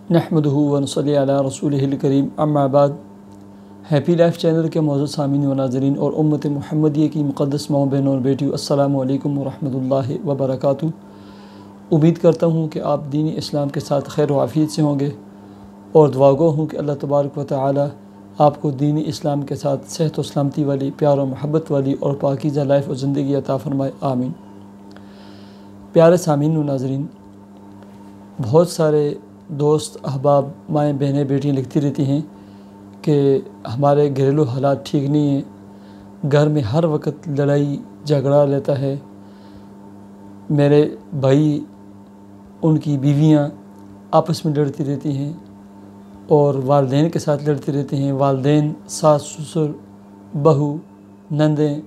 नहमदुहु व नसल्ली अला रसूलिहिल करीम अम्मा बाद। हैप्पी लाइफ चैनल के मौजूद सामीन व नाज़रीन और उम्मत मुहम्मदिया की मुक़द्दस माँ बहनों और बेटियों, अस्सलामु अलैकुम व रहमतुल्लाहि व बरकातुहू। उम्मीद करता हूँ कि आप दीन इस्लाम के साथ खैर व आफ़ियत से होंगे और दुआ गो हूँ कि अल्लाह तबारक व तआला आपको दीन इस्लाम के साथ सेहत व सलामती वाली, प्यार व मोहब्बत वाली और पाकीज़ा लाइफ व ज़िंदगी अता फ़रमाए, आमीन। प्यारे सामीन व नाज़रीन, बहुत सारे दोस्त अहबाब, माएँ, बहनें, बेटियाँ लिखती रहती हैं कि हमारे घरेलू हालात ठीक नहीं हैं, घर में हर वक्त लड़ाई झगड़ा रहता है, मेरे भाई, उनकी बीवियाँ आपस में लड़ती रहती हैं और वालिदैन के साथ लड़ती रहती हैं, वालिदैन, सास ससुर, बहू, नंदें,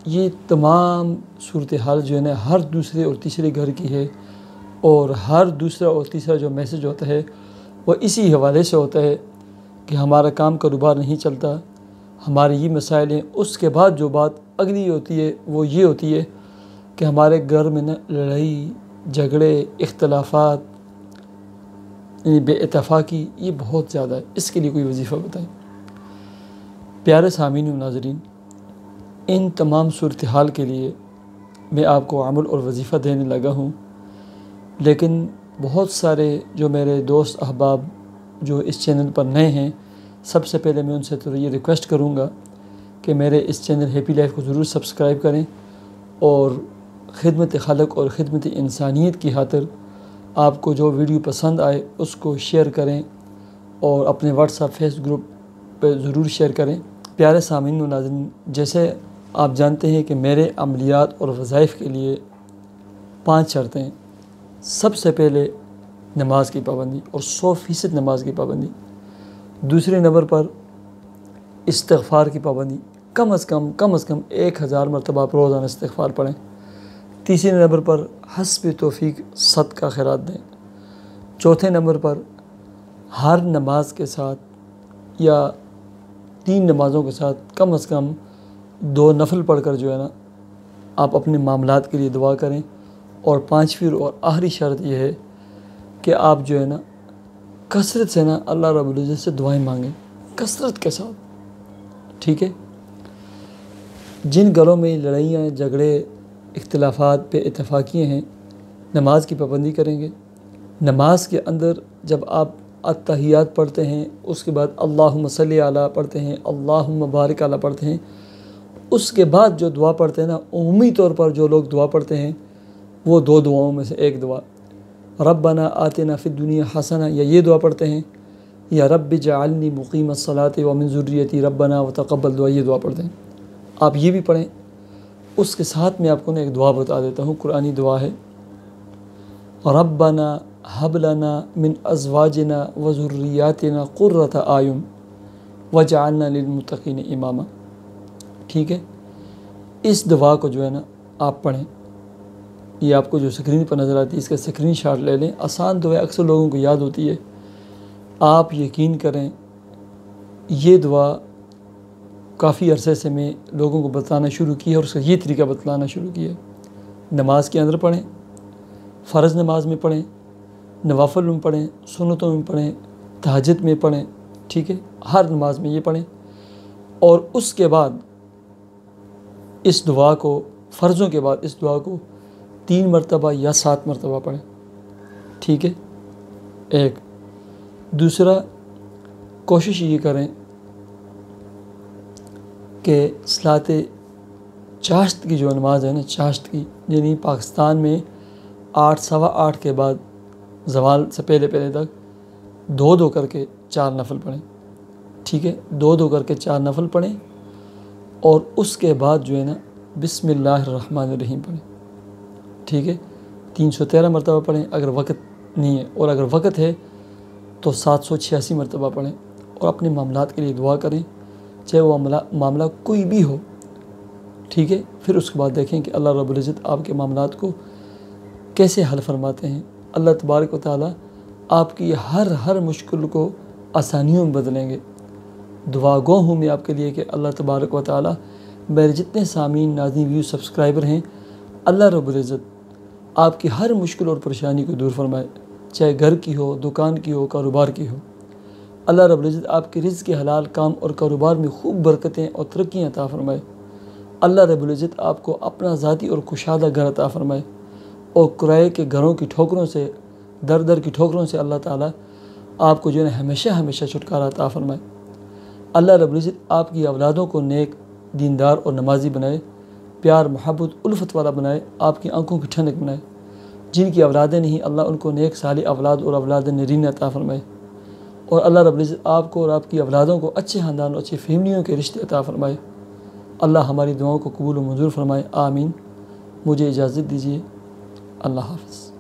ये तमाम सूरत हाल जो है ना हर दूसरे और तीसरे घर की है। और हर दूसरा और तीसरा जो मैसेज होता है वो इसी हवाले से होता है कि हमारा काम कारोबार नहीं चलता, हमारे ये मसाइल हैं। उसके बाद जो बात अगली होती है वो ये होती है कि हमारे घर में ना लड़ाई झगड़े, इख्तलाफात, बेइत्तेफाकी ये बहुत ज़्यादा है। इसके लिए कोई वजीफ़ा बताएं। प्यारे सामीन व नाज़रीन, इन तमाम सूरत हाल के लिए मैं आपको अमल और वजीफ़ा देने लगा हूँ, लेकिन बहुत सारे जो मेरे दोस्त अहबाब जो इस चैनल पर नए हैं, सबसे पहले मैं उनसे तो ये रिक्वेस्ट करूँगा कि मेरे इस चैनल हैप्पी लाइफ को ज़रूर सब्सक्राइब करें और ख़िदमत ख़लक़ और ख़िदमत इंसानियत की खातिर आपको जो वीडियो पसंद आए उसको शेयर करें और अपने व्हाट्सएप फेस ग्रुप पर ज़रूर शेयर करें। प्यारे सामीन व नाज़रीन, जैसे आप जानते हैं कि मेरे अमलियात और वज़ाइफ़ के लिए 5 शर्तें हैं। सबसे पहले नमाज की पाबंदी और 100% नमाज की पाबंदी। दूसरे नंबर पर इस्तिग़फ़ार की पाबंदी, कम अज़ कम 1000 मरतबा आप रोज़ाना इस्तिग़फ़ार पढ़ें। तीसरे नंबर पर हस्ब तौफ़ीक़ सदका खैरात दें। चौथे नंबर पर हर नमाज के साथ या 3 नमाज़ों के साथ कम अज़ कम 2 नफल पढ़कर जो है ना आप अपने मामलात के लिए दुआ करें। और 5वीं और आखिरी शर्त यह है कि आप जो है ना कसरत से ना अल्लाह रब्बुल इज़्ज़त से दुआएं मांगें, कसरत के साथ, ठीक है। जिन घरों में लड़ाइयाँ, झगड़े, इख्तिलाफात पे इत्तेफाकियाँ हैं, नमाज की पाबंदी करेंगे। नमाज के अंदर जब आप अत्तहियात पढ़ते हैं, उसके बाद अल्लाहुम्मा सल्ली अला पढ़ते हैं, अल्लाहुम्मा बारिक अला पढ़ते हैं, उसके बाद जो दुआ पढ़ते हैं ना, उम्मी तौर पर जो लोग दुआ पढ़ते हैं वो 2 दुआओं में से एक दुआ रब्बना आतिना फिद दुनिया हसना, या ये दुआ पढ़ते हैं, या रब्बि जअलनी मुक़ीमस सलाति व मिन ज़ुर्रियती रब्बना व तक़ब्बल दुआ, ये दुआ पढ़ते हैं। आप ये भी पढ़ें। उसके साथ में आपको एक दुआ बता देता हूँ, कुरानी दुआ है, रब्बना हब लना मिन अज़वाजिना व ज़ुर्रियातिना क़ुर्रता आयुन वजअलना लिलमुत्तक़ीन इमामा। ठीक है, इस दुआ को जो है ना आप पढ़ें। ये आपको जो स्क्रीन पर नज़र आती है इसका स्क्रीनशॉट ले लें। आसान दुआ अक्सर लोगों को याद होती है। आप यकीन करें, ये दुआ काफ़ी अरसे से मैं लोगों को बताना शुरू किया और उसका ये तरीका बतलाना शुरू किया। नमाज के अंदर पढ़ें, फ़र्ज़ नमाज में पढ़ें, नवाफिल में पढ़ें, सुन्नतों में पढ़ें, तहज्जुद में पढ़ें, ठीक है, हर नमाज में ये पढ़ें। और उसके बाद इस दुआ को, फ़र्ज़ों के बाद इस दुआ को 3 मरतबा या 7 मरतबा पढ़ें, ठीक है। एक दूसरा, कोशिश ये करें कि सलाते चाश्त की जो नमाज है ना, चाश्त की, यानी पाकिस्तान में 8, सवा 8 के बाद ज़वाल से पहले तक 2 करके 4 नफल पढ़ें, ठीक है। 2 करके 4 नफल पढ़ें और उसके बाद जो है ना बिस्मिल्लाहिर्रहमानिर्रहीम पढ़ें, ठीक है। 313 मरतबा पढ़ें अगर वक़्त नहीं है, और अगर वक़्त है तो 786 मरतबा पढ़ें और अपने मामलात के लिए दुआ करें, चाहे वो मामला कोई भी हो, ठीक है। फिर उसके बाद देखें कि अल्लाह रब्बुल इज़्ज़त आपके मामलात को कैसे हल फरमाते हैं। अल्लाह तबारक व तआला आपकी हर मुश्किल को आसानियों में बदलेंगे। दुआ गो हूँ मैं आपके लिए कि अल्लाह तबारक व तआला मेरे जितने सामीन, नाज़रीन, व्यू, सब्सक्राइबर हैं, अल्लाह रब्बुल इज़्ज़त आपकी हर मुश्किल और परेशानी को दूर फरमाए। چاہے گھر کی ہو، دکان کی ہو، کاروبار کی ہو۔ اللہ رب العزت آپ کے رزق کے حلال کام اور کاروبار میں خوب برکتیں اور ترقیاں عطا فرمائے۔ اللہ رب العزت آپ کو اپنا ذاتی اور کشادہ گھر عطا فرمائے، اور کرائے کے گھروں کی ٹھوکروں سے، در در کی ٹھوکروں سے اللہ تعالیٰ آپ کو جو ہے ہمیشہ ہمیشہ چھٹکارا عطا فرمائے۔ اللہ رب العزت آپ کی اولادوں کو نیک، دیندار اور نمازی بنائے، پیار، محبت، الفت والا بنائے، آپ کی آنکھوں کی ٹھنڈک بنائے۔ جن کی اولادیں نہیں، اللہ ان کو نیک صالح اولاد اور اولاد نرین عطا فرمائے، اور اللہ رب العزت آپ کو اور آپ کی اولادوں کو اچھے خاندان اور اچھی فیملیوں کے رشتے عطا فرمائے۔ اللہ ہماری دعاؤں کو قبول و منظور فرمائے، آمین۔ مجھے اجازت دیجیے، اللہ حافظ۔